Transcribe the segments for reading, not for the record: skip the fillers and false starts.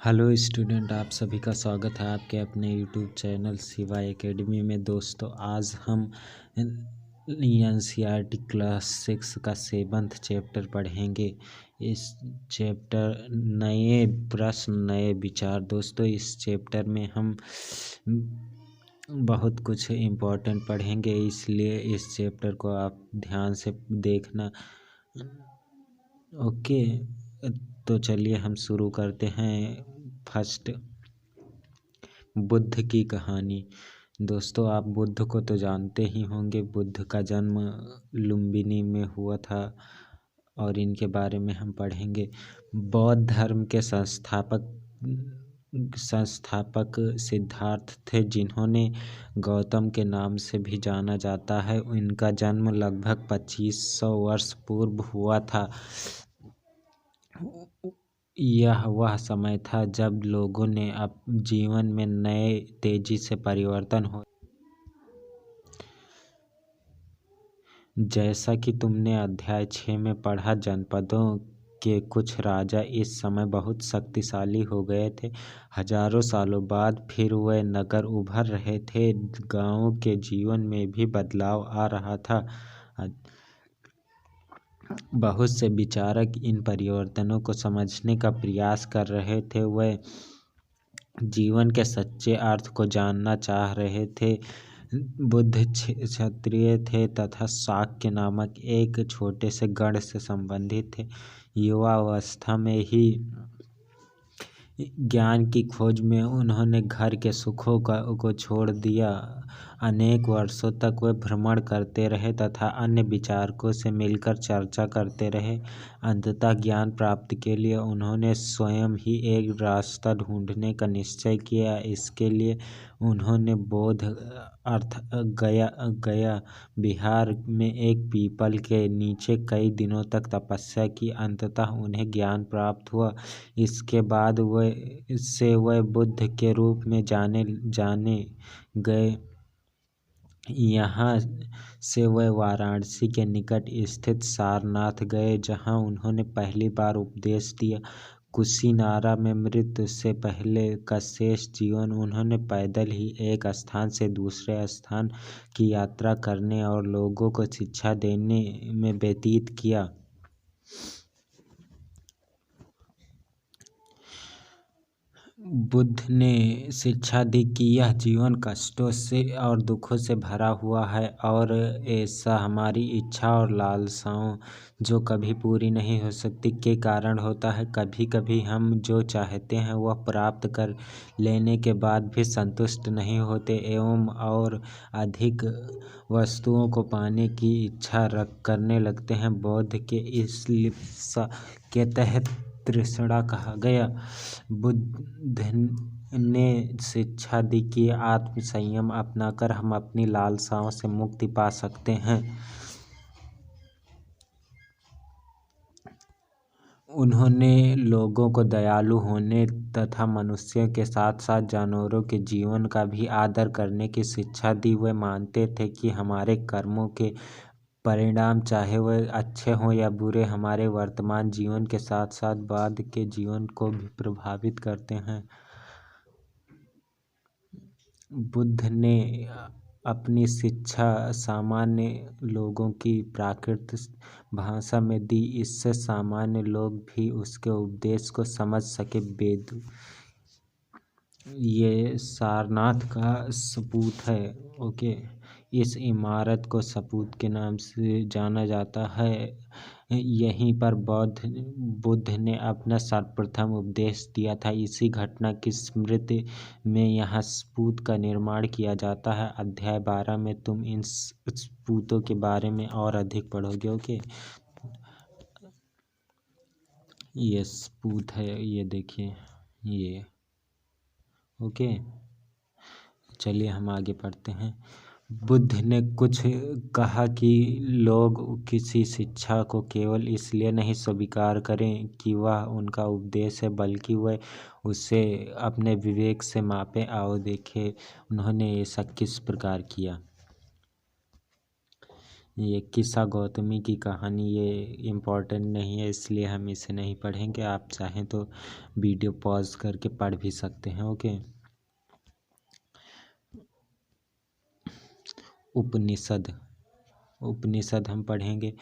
Hello student, आप सभी का स्वागत है आपके अपने यूट्यूब चैनल शिवा एकेडमी में। दोस्तों, आज हम एनसीईआरटी क्लास 6 का 7th चैप्टर पढ़ेंगे। इस चैप्टर नए प्रश्न नए विचार। दोस्तों, इस चैप्टर में हम बहुत कुछ इम्पोर्टेंट पढ़ेंगे, इसलिए इस चैप्टर को आप ध्यान से देखना। ओके, तो चलिए हम शुरू करते हैं। फर्स्ट, बुद्ध की कहानी। दोस्तों, आप बुद्ध को तो जानते ही होंगे। बुद्ध का जन्म लुम्बिनी में हुआ था और इनके बारे में हम पढ़ेंगे। बौद्ध धर्म के संस्थापक सिद्धार्थ थे, जिन्होंने गौतम के नाम से भी जाना जाता है। इनका जन्म लगभग 2500 वर्ष पूर्व हुआ था। यह वह समय था जब लोगों ने जीवन में नए तेजी से परिवर्तन हो। जैसा कि तुमने अध्याय 6 में पढ़ा, जनपदों के कुछ राजा इस समय बहुत शक्तिशाली हो गए थे। हजारों सालों बाद फिर वे नगर उभर रहे थे। गांवों के जीवन में भी बदलाव आ रहा था। बहुत से विचारक इन परिवर्तनों को समझने का प्रयास कर रहे थे। वे जीवन के सच्चे अर्थ को जानना चाह रहे थे। बुद्ध क्षत्रिय थे तथा शाक्य नामक एक छोटे से गढ़ से संबंधित थे। युवावस्था में ही ज्ञान की खोज में उन्होंने घर के सुखों को छोड़ दिया। अनेक वर्षों तक वे भ्रमण करते रहे तथा अन्य विचारकों से मिलकर चर्चा करते रहे। अंततः ज्ञान प्राप्ति के लिए उन्होंने स्वयं ही एक रास्ता ढूंढने का निश्चय किया। इसके लिए उन्होंने बोध अर्थ गया बिहार में एक पीपल के नीचे कई दिनों तक तपस्या की। अंततः उन्हें ज्ञान प्राप्त हुआ। इसके बाद वे बुद्ध के रूप में जाने गए। यहाँ से वे वाराणसी के निकट स्थित सारनाथ गए, जहाँ उन्होंने पहली बार उपदेश दिया। कुशीनारा में मृत्यु से पहले का शेष जीवन उन्होंने पैदल ही एक स्थान से दूसरे स्थान की यात्रा करने और लोगों को शिक्षा देने में व्यतीत किया। बुद्ध ने शिक्षा दी कि यह जीवन कष्टों से और दुखों से भरा हुआ है और ऐसा हमारी इच्छा और लालसाओं, जो कभी पूरी नहीं हो सकती, के कारण होता है। कभी कभी हम जो चाहते हैं वह प्राप्त कर लेने के बाद भी संतुष्ट नहीं होते एवं और अधिक वस्तुओं को पाने की इच्छा करने लगते हैं। बौद्ध के इस लिप्सा के तहत तृष्णा कहा गया। बुद्ध ने शिक्षा दी कि आत्म संयम अपनाकर हम अपनी लालसाओं से मुक्ति पा सकते हैं। उन्होंने लोगों को दयालु होने तथा मनुष्यों के साथ साथ जानवरों के जीवन का भी आदर करने की शिक्षा दी। वे मानते थे कि हमारे कर्मों के परिणाम, चाहे वह अच्छे हों या बुरे, हमारे वर्तमान जीवन के साथ साथ बाद के जीवन को भी प्रभावित करते हैं। बुद्ध ने अपनी शिक्षा सामान्य लोगों की प्राकृत भाषा में दी। इससे सामान्य लोग भी उसके उपदेश को समझ सके। ये सारनाथ का सपूत है। ओके, इस इमारत को सपूत के नाम से जाना जाता है। यहीं पर बुद्ध ने अपना सर्वप्रथम उपदेश दिया था। इसी घटना की स्मृति में यहाँ सपूत का निर्माण किया जाता है। अध्याय 12 में तुम इन सपूतों के बारे में और अधिक पढ़ोगे। ओके, ये सपूत है, ये देखिए ये। ओके, चलिए हम आगे पढ़ते हैं। बुद्ध ने कुछ कहा कि लोग किसी शिक्षा को केवल इसलिए नहीं स्वीकार करें कि वह उनका उपदेश है, बल्कि वह उसे अपने विवेक से मापें। आओ देखें उन्होंने ऐसा किस प्रकार किया। ये किस्सा गौतमी की कहानी ये इम्पोर्टेंट नहीं है, इसलिए हम इसे नहीं पढ़ेंगे। आप चाहें तो वीडियो पॉज करके पढ़ भी सकते हैं। ओके। उपनिषद उपनिषद हम पढ़ेंगे।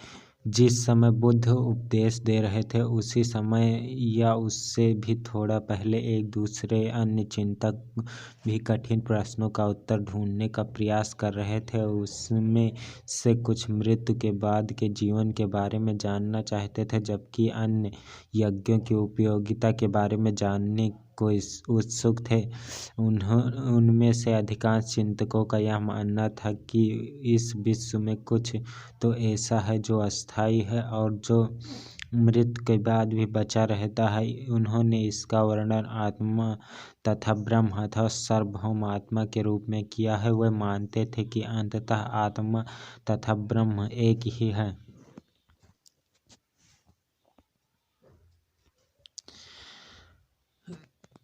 जिस समय बुद्ध उपदेश दे रहे थे उसी समय या उससे भी थोड़ा पहले एक दूसरे अन्य चिंतक भी कठिन प्रश्नों का उत्तर ढूंढने का प्रयास कर रहे थे। उसमें से कुछ मृत्यु के बाद के जीवन के बारे में जानना चाहते थे, जबकि अन्य यज्ञों की उपयोगिता के बारे में जानने को उत्सुक थे। उनमें से अधिकांश चिंतकों का यह मानना था कि इस विश्व में कुछ तो ऐसा है जो अस्थायी है और जो मृत्यु के बाद भी बचा रहता है। उन्होंने इसका वर्णन आत्मा तथा ब्रह्म अथवा सार्वभौम आत्मा के रूप में किया है। वे मानते थे कि अंततः आत्मा तथा ब्रह्म एक ही है।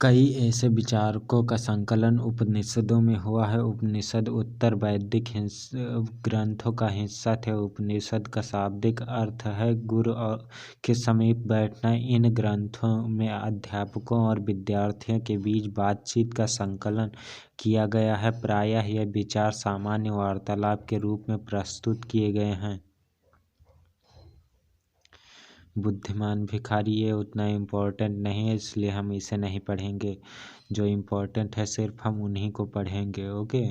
कई ऐसे विचारकों का संकलन उपनिषदों में हुआ है। उपनिषद उत्तर वैदिक ग्रंथों का हिस्सा थे। उपनिषद का शाब्दिक अर्थ है गुरु के समीप बैठना। इन ग्रंथों में अध्यापकों और विद्यार्थियों के बीच बातचीत का संकलन किया गया है। प्रायः ये विचार सामान्य वार्तालाप के रूप में प्रस्तुत किए गए हैं। बुद्धिमान भिखारी ये उतना इम्पोर्टेंट नहीं है, इसलिए हम इसे नहीं पढ़ेंगे। जो इम्पोर्टेंट है सिर्फ हम उन्हीं को पढ़ेंगे। ओके।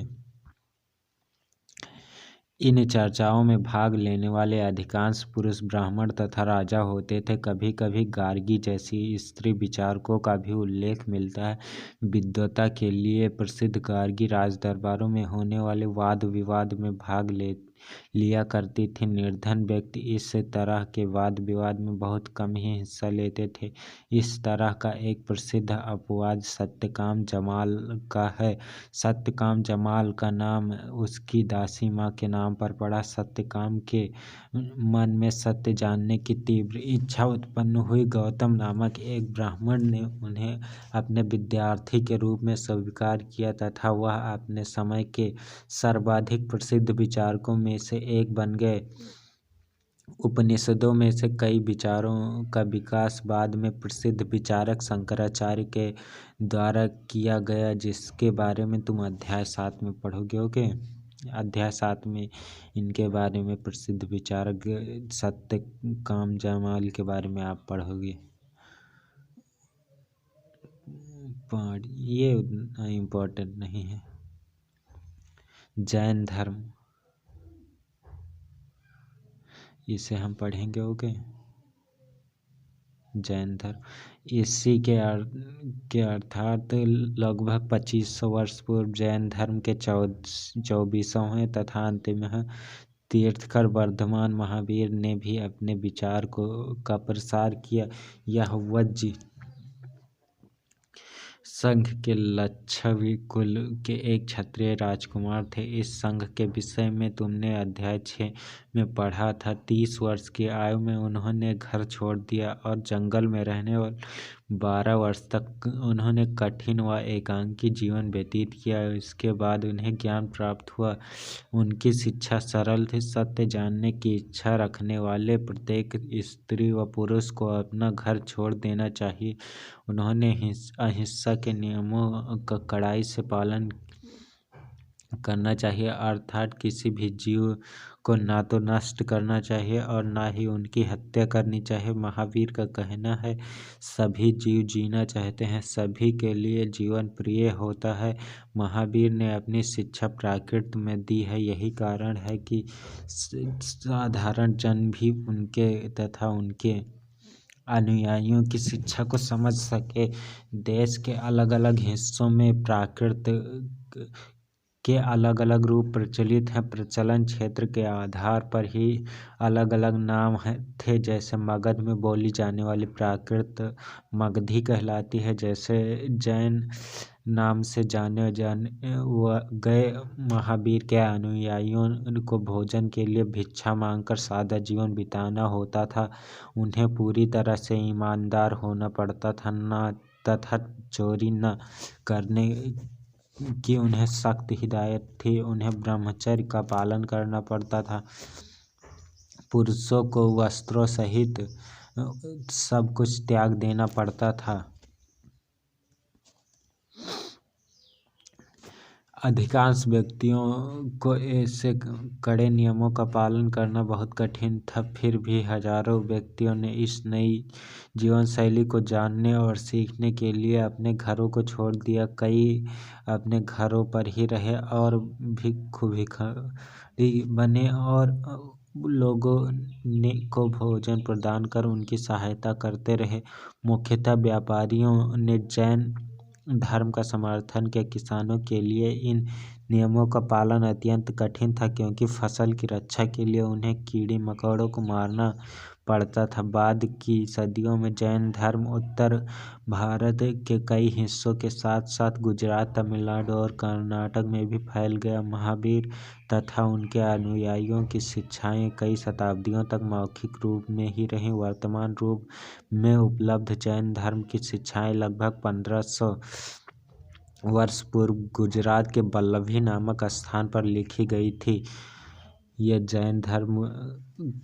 इन चर्चाओं में भाग लेने वाले अधिकांश पुरुष ब्राह्मण तथा राजा होते थे। कभी कभी गार्गी जैसी स्त्री विचारकों का भी उल्लेख मिलता है। विद्वता के लिए प्रसिद्ध गार्गी राजदरबारों में होने वाले वाद विवाद में भाग लिया करती थी। निर्धन व्यक्ति इस तरह के वाद विवाद में बहुत कम ही हिस्सा लेते थे। इस तरह का एक प्रसिद्ध अपवाद सत्यकाम जमाल का है। सत्यकाम जमाल का नाम उसकी दासी माँ के नाम पर पड़ा। सत्यकाम के मन में सत्य जानने की तीव्र इच्छा उत्पन्न हुई। गौतम नामक एक ब्राह्मण ने उन्हें अपने विद्यार्थी के रूप में स्वीकार किया तथा वह अपने समय के सर्वाधिक प्रसिद्ध विचारकों में से एक बन गए। उपनिषदों में से कई विचारों का विकास बाद में प्रसिद्ध विचारक शंकराचार्य के द्वारा किया गया, जिसके बारे में तुम अध्याय 7 में पढ़ोगे। ओके। अध्याय 7 में इनके बारे में प्रसिद्ध विचारक सत्यकाम जमाल के बारे में आप पढ़ोगे। ये उतना इम्पोर्टेंट नहीं है। जैन धर्म, इसे हम पढ़ेंगे। ओके। जैन धर्म इसी के अर्थात लगभग 2500 वर्ष पूर्व जैन धर्म के 24वें तथा अंतिम तीर्थकर वर्धमान महावीर ने भी अपने विचार का प्रसार किया। यह वज्र संघ के लक्षवी कुल के एक क्षत्रिय राजकुमार थे। इस संघ के विषय में तुमने अध्याय 6 में पढ़ा था। 30 वर्ष की आयु में उन्होंने घर छोड़ दिया और जंगल में रहने वाले 12 वर्ष तक उन्होंने कठिन व एकांकी जीवन व्यतीत किया। इसके बाद उन्हें ज्ञान प्राप्त हुआ। उनकी शिक्षा सरल थी। सत्य जानने की इच्छा रखने वाले प्रत्येक स्त्री व पुरुष को अपना घर छोड़ देना चाहिए। उन्होंने अहिंसा के नियमों का कड़ाई से पालन करना चाहिए, अर्थात किसी भी जीव को ना तो नष्ट करना चाहिए और ना ही उनकी हत्या करनी चाहिए। महावीर का कहना है, सभी जीव जीना चाहते हैं, सभी के लिए जीवन प्रिय होता है। महावीर ने अपनी शिक्षा प्राकृत में दी है। यही कारण है कि साधारण जन भी उनके तथा उनके अनुयायियों की शिक्षा को समझ सके। देश के अलग अलग हिस्सों में प्राकृत के अलग अलग रूप प्रचलित हैं। प्रचलन क्षेत्र के आधार पर ही अलग अलग नाम थे। जैसे मगध में बोली जाने वाली प्राकृत मगधी कहलाती है। जैसे जैन नाम से जाने गए महावीर के अनुयायियों को भोजन के लिए भिक्षा मांगकर सादा जीवन बिताना होता था। उन्हें पूरी तरह से ईमानदार होना पड़ता था तथा चोरी न करने की उन्हें सख्त हिदायत थी। उन्हें ब्रह्मचर्य का पालन करना पड़ता था। पुरुषों को वस्त्रों सहित सब कुछ त्याग देना पड़ता था। अधिकांश व्यक्तियों को ऐसे कड़े नियमों का पालन करना बहुत कठिन था। फिर भी हजारों व्यक्तियों ने इस नई जीवन शैली को जानने और सीखने के लिए अपने घरों को छोड़ दिया। कई अपने घरों पर ही रहे और भिखारी बने और लोगों को भोजन प्रदान कर उनकी सहायता करते रहे। मुख्यतः व्यापारियों ने जैन धर्म का समर्थन किया। किसानों के लिए इन नियमों का पालन अत्यंत कठिन था, क्योंकि फसल की रक्षा के लिए उन्हें कीड़े मकोड़ों को मारना पड़ता था। बाद की सदियों में जैन धर्म उत्तर भारत के कई हिस्सों के साथ साथ गुजरात, तमिलनाडु और कर्नाटक में भी फैल गया। महावीर तथा उनके अनुयायियों की शिक्षाएं कई शताब्दियों तक मौखिक रूप में ही रहीं। वर्तमान रूप में उपलब्ध जैन धर्म की शिक्षाएं लगभग 1500 वर्ष पूर्व गुजरात के वल्लभी नामक स्थान पर लिखी गई थी। यह जैन धर्म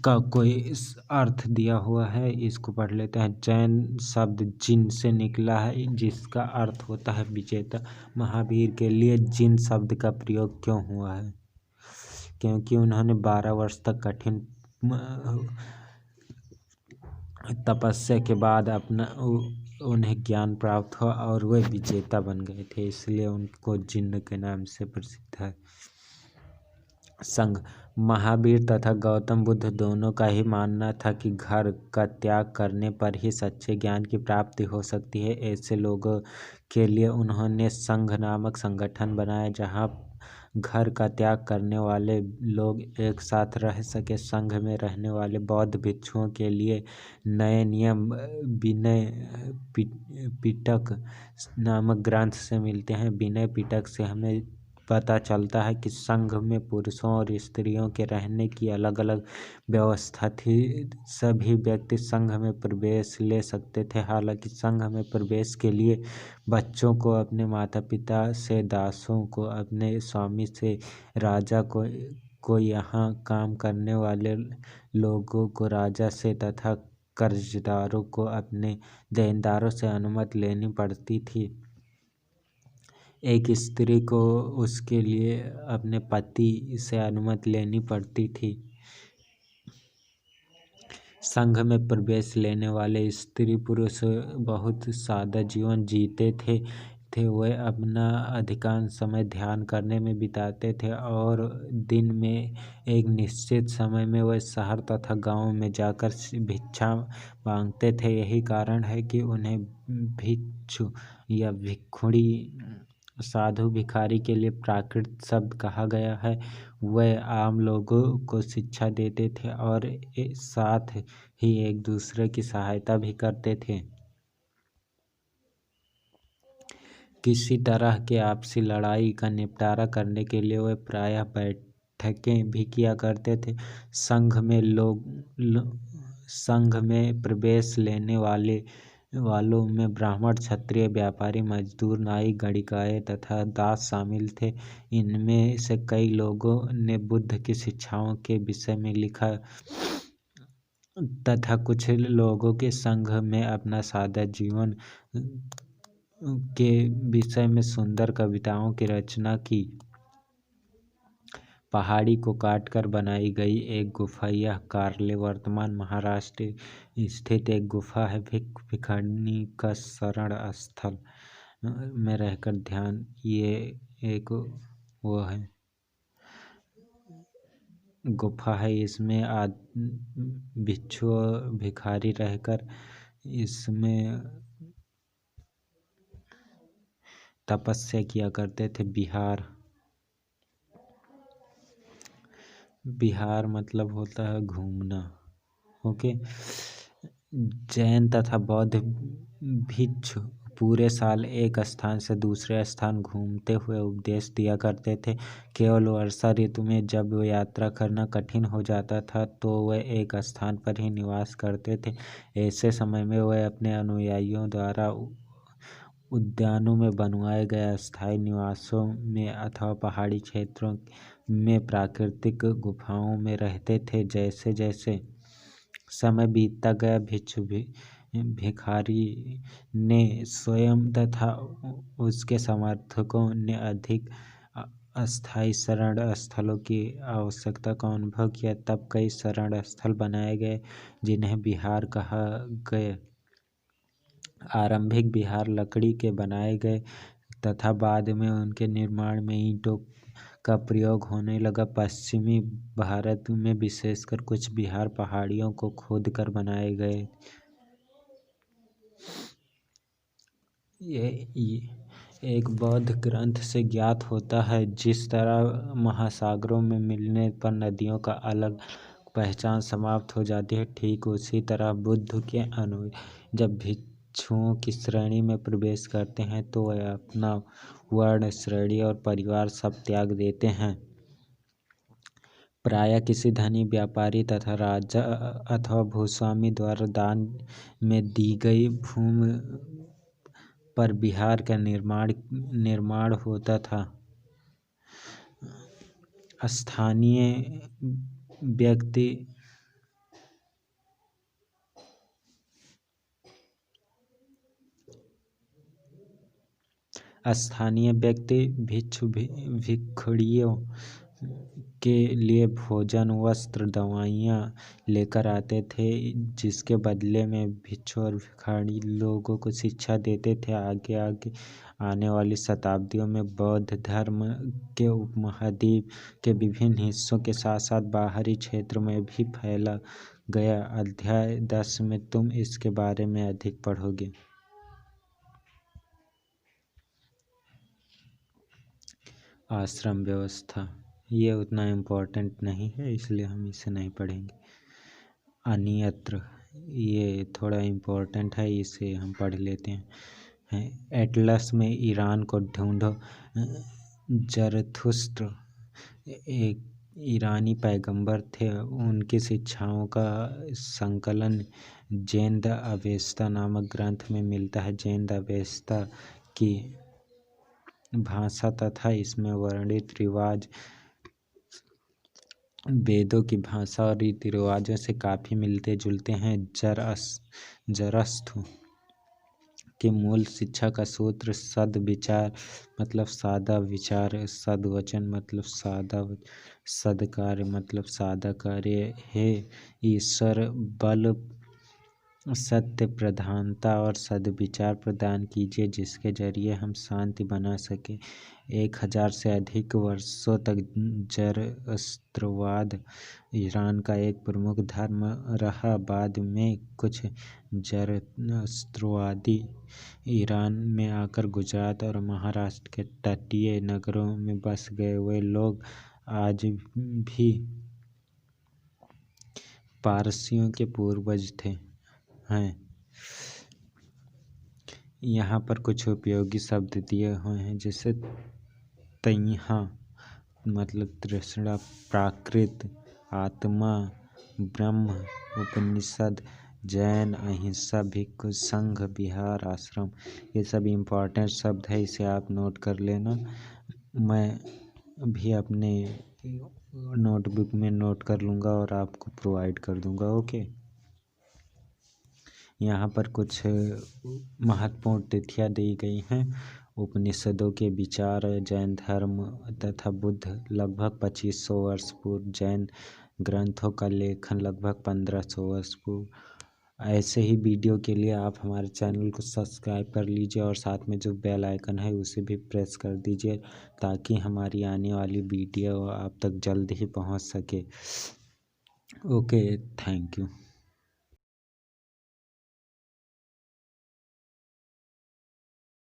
का कोई अर्थ दिया हुआ है, इसको पढ़ लेते हैं। जैन शब्द जिन से निकला है, जिसका अर्थ होता है विजेता। महावीर के लिए जिन शब्द का प्रयोग क्यों हुआ है? क्योंकि उन्होंने 12 वर्ष तक कठिन तपस्या के बाद उन्हें ज्ञान प्राप्त हुआ और वे विजेता बन गए थे, इसलिए उनको जिन्न के नाम से प्रसिद्ध है। संघ। महावीर तथा गौतम बुद्ध दोनों का ही मानना था कि घर का त्याग करने पर ही सच्चे ज्ञान की प्राप्ति हो सकती है। ऐसे लोगों के लिए उन्होंने संघ नामक संगठन बनाया, जहाँ घर का त्याग करने वाले लोग एक साथ रह सके। संघ में रहने वाले बौद्ध भिक्षुओं के लिए नए नियम विनय पिटक नामक ग्रंथ से मिलते हैं। विनय पिटक से हमें पता चलता है कि संघ में पुरुषों और स्त्रियों के रहने की अलग अलग व्यवस्था थी। सभी व्यक्ति संघ में प्रवेश ले सकते थे। हालांकि संघ में प्रवेश के लिए बच्चों को अपने माता पिता से, दासों को अपने स्वामी से, राजा को यहाँ काम करने वाले लोगों को राजा से तथा कर्जदारों को अपने देनदारों से अनुमति लेनी पड़ती थी। एक स्त्री को उसके लिए अपने पति से अनुमति लेनी पड़ती थी। संघ में प्रवेश लेने वाले स्त्री पुरुष बहुत सादा जीवन जीते थे। वे अपना अधिकांश समय ध्यान करने में बिताते थे और दिन में एक निश्चित समय में वे शहर तथा गांव में जाकर भिक्षा मांगते थे। यही कारण है कि उन्हें भिक्षु या भिक्षुणी, साधु, भिखारी के लिए प्राकृत शब्द कहा गया है। वे आम लोगों को शिक्षा देते थे और साथ ही एक दूसरे की सहायता भी करते थे। किसी तरह के आपसी लड़ाई का निपटारा करने के लिए वे प्रायः बैठकें भी किया करते थे। संघ में प्रवेश लेने वालों में ब्राह्मण, क्षत्रिय, व्यापारी, मजदूर, नाई, गणिकाए तथा दास शामिल थे। इनमें से कई लोगों ने बुद्ध की शिक्षाओं के विषय में लिखा तथा कुछ लोगों के संघ में अपना सादा जीवन के विषय में सुंदर कविताओं की रचना की। पहाड़ी को काटकर बनाई गई एक गुफा। यह कार्ले, वर्तमान महाराष्ट्र स्थित एक गुफा है। भिखारी का शरण स्थल में रहकर ध्यान, ये एक वो है गुफा है। इसमें भिक्षु और भिखारी रहकर इसमें तपस्या किया करते थे। बिहार मतलब होता है घूमना। ओके। जैन तथा बौद्ध भिक्षु पूरे साल एक स्थान से दूसरे स्थान घूमते हुए उपदेश दिया करते थे। केवल वर्षा ऋतु में जब यात्रा करना कठिन हो जाता था तो वे एक स्थान पर ही निवास करते थे। ऐसे समय में वे अपने अनुयायियों द्वारा उद्यानों में बनवाए गए अस्थायी निवासों में अथवा पहाड़ी क्षेत्रों में प्राकृतिक गुफाओं में रहते थे। जैसे जैसे समय बीतता गया, भिखारी ने स्वयं तथा उसके समर्थकों ने अधिक अस्थायी शरण स्थलों की आवश्यकता का अनुभव किया। तब कई शरण स्थल बनाए गए जिन्हें विहार कहा गया। आरंभिक विहार लकड़ी के बनाए गए तथा बाद में उनके निर्माण में ईंटों का प्रयोग होने लगा। पश्चिमी भारत में विशेषकर कुछ विहार पहाड़ियों को खोदकर बनाए गए। ये एक बौद्ध ग्रंथ से ज्ञात होता है। जिस तरह महासागरों में मिलने पर नदियों का अलग पहचान समाप्त हो जाती है, ठीक उसी तरह बुद्ध के अनुयायी जब भिक्षुओं की श्रेणी में प्रवेश करते हैं तो वह अपना वर्ण, श्रेणी और परिवार सब त्याग देते हैं। प्रायः किसी धनी व्यापारी तथा राजा अथवा भूस्वामी द्वारा दान में दी गई भूमि पर विहार का निर्माण होता था। स्थानीय व्यक्ति भिक्षुड़ियों के लिए भोजन, वस्त्र, दवाइयाँ लेकर आते थे, जिसके बदले में भिक्षु और भिखारी लोगों को शिक्षा देते थे। आगे आगे आने वाली शताब्दियों में बौद्ध धर्म के उपमहाद्वीप के विभिन्न हिस्सों के साथ साथ बाहरी क्षेत्रों में भी फैला गया। अध्याय 10 में तुम इसके बारे में अधिक पढ़ोगे। आश्रम व्यवस्था ये उतना इम्पोर्टेंट नहीं है, इसलिए हम इसे नहीं पढ़ेंगे। अन्यत्र ये थोड़ा इम्पोर्टेंट है, इसे हम पढ़ लेते हैं। एटलस में ईरान को ढूंढो। जरथुस्त्र एक ईरानी पैगंबर थे। उनकी शिक्षाओं का संकलन ज़ेन्द अवेस्ता नामक ग्रंथ में मिलता है। ज़ेन्द अवेस्ता की भाषा तथा इसमें वर्णित रिवाज वेदों की भाषा और रीति रिवाजों से काफ़ी मिलते जुलते हैं। जरस्थु के मूल शिक्षा का सूत्र सद्विचार मतलब सादा विचार, सद्वचन मतलब सादा, सद्कार्य मतलब सादा कार्य है, ईश्वर बल, सत्य प्रधानता और सद्विचार प्रदान कीजिए जिसके जरिए हम शांति बना सकें। 1000 से अधिक वर्षों तक ज़रअस्त्रवाद ईरान का एक प्रमुख धर्म रहा। बाद में कुछ ज़रअस्त्रवादी ईरान में आकर गुजरात और महाराष्ट्र के तटीय नगरों में बस गए। वे लोग आज भी पारसियों के पूर्वज हैं। यहाँ पर कुछ उपयोगी शब्द दिए हुए हैं, जैसे तैहा मतलब तृष्णा, प्राकृत, आत्मा, ब्रह्म, उपनिषद, जैन, अहिंसा, भिक्षु, संघ, विहार, आश्रम। ये सब इम्पोर्टेंट शब्द है, इसे आप नोट कर लेना। मैं भी अपने नोटबुक में नोट कर लूँगा और आपको प्रोवाइड कर दूँगा। ओके। यहाँ पर कुछ महत्वपूर्ण तिथियाँ दी गई हैं। उपनिषदों के विचार, जैन धर्म तथा बुद्ध लगभग 2500 वर्ष पूर्व, जैन ग्रंथों का लेखन लगभग 1500 वर्ष पूर्व। ऐसे ही वीडियो के लिए आप हमारे चैनल को सब्सक्राइब कर लीजिए और साथ में जो बेल आइकन है उसे भी प्रेस कर दीजिए ताकि हमारी आने वाली वीडियो आप तक जल्द ही पहुंच सके। Okay, thank you.